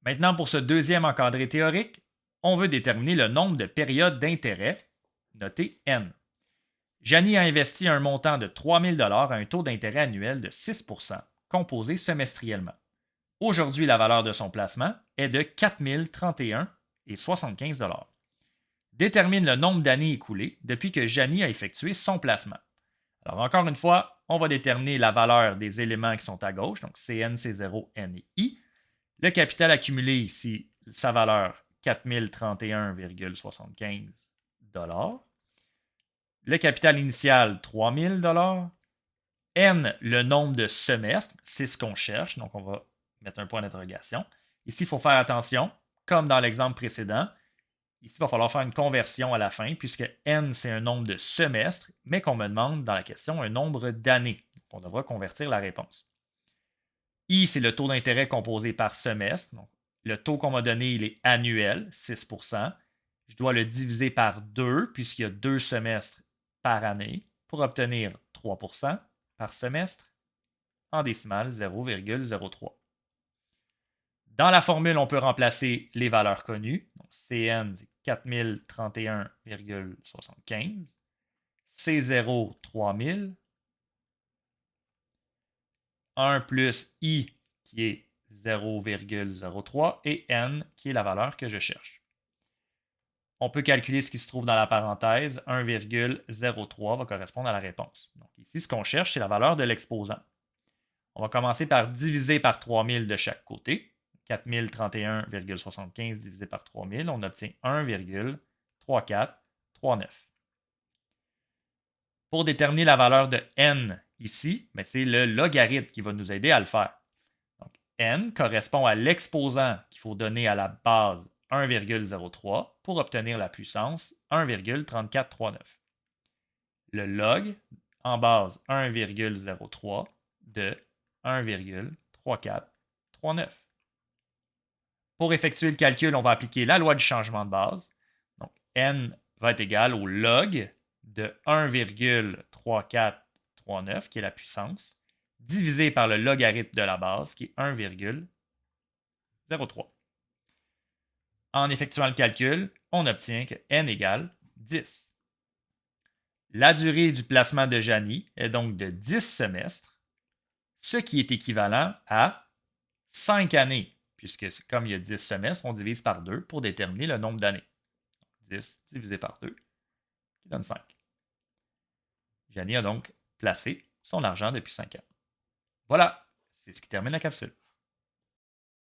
Maintenant, pour ce deuxième encadré théorique, on veut déterminer le nombre de périodes d'intérêt, noté N. Janie a investi un montant de 3 000 à un taux d'intérêt annuel de 6 composé semestriellement. Aujourd'hui, la valeur de son placement est de 4 031,75 Détermine le nombre d'années écoulées depuis que Janie a effectué son placement. Alors, encore une fois, on va déterminer la valeur des éléments qui sont à gauche, donc CN, C0, N et I. Le capital accumulé ici, sa valeur 4 031,75 Le capital initial, 3 000 N, le nombre de semestres, c'est ce qu'on cherche, donc on va mettre un point d'interrogation. Ici, il faut faire attention, comme dans l'exemple précédent, ici, il va falloir faire une conversion à la fin, puisque N, c'est un nombre de semestres, mais qu'on me demande dans la question un nombre d'années. On devra convertir la réponse. I, c'est le taux d'intérêt composé par semestre. Donc, le taux qu'on m'a donné, il est annuel, 6 Je dois le diviser par 2, puisqu'il y a 2 semestres par année, pour obtenir 3 par semestre, en décimale 0,03. Dans la formule, on peut remplacer les valeurs connues. Donc, CN, c'est 4031,75. C0, 3000. 1 plus I, qui est 0,03, et N, qui est la valeur que je cherche. On peut calculer ce qui se trouve dans la parenthèse. 1,03 va correspondre à la réponse. Donc ici, ce qu'on cherche, c'est la valeur de l'exposant. On va commencer par diviser par 3000 de chaque côté. 4031,75 divisé par 3000, on obtient 1,3439. Pour déterminer la valeur de n ici, c'est le logarithme qui va nous aider à le faire. Donc, n correspond à l'exposant qu'il faut donner à la base 1,03 pour obtenir la puissance 1,3439. Le log en base 1,03 de 1,3439. Pour effectuer le calcul, on va appliquer la loi du changement de base. Donc, n va être égal au log de 1,3439, qui est la puissance, divisé par le logarithme de la base, qui est 1,03. En effectuant le calcul, on obtient que n égale 10. La durée du placement de Janie est donc de 10 semestres, ce qui est équivalent à 5 années, puisque comme il y a 10 semestres, on divise par 2 pour déterminer le nombre d'années. 10 divisé par 2, qui donne 5. Janie a donc placé son argent depuis 5 ans. Voilà, c'est ce qui termine la capsule.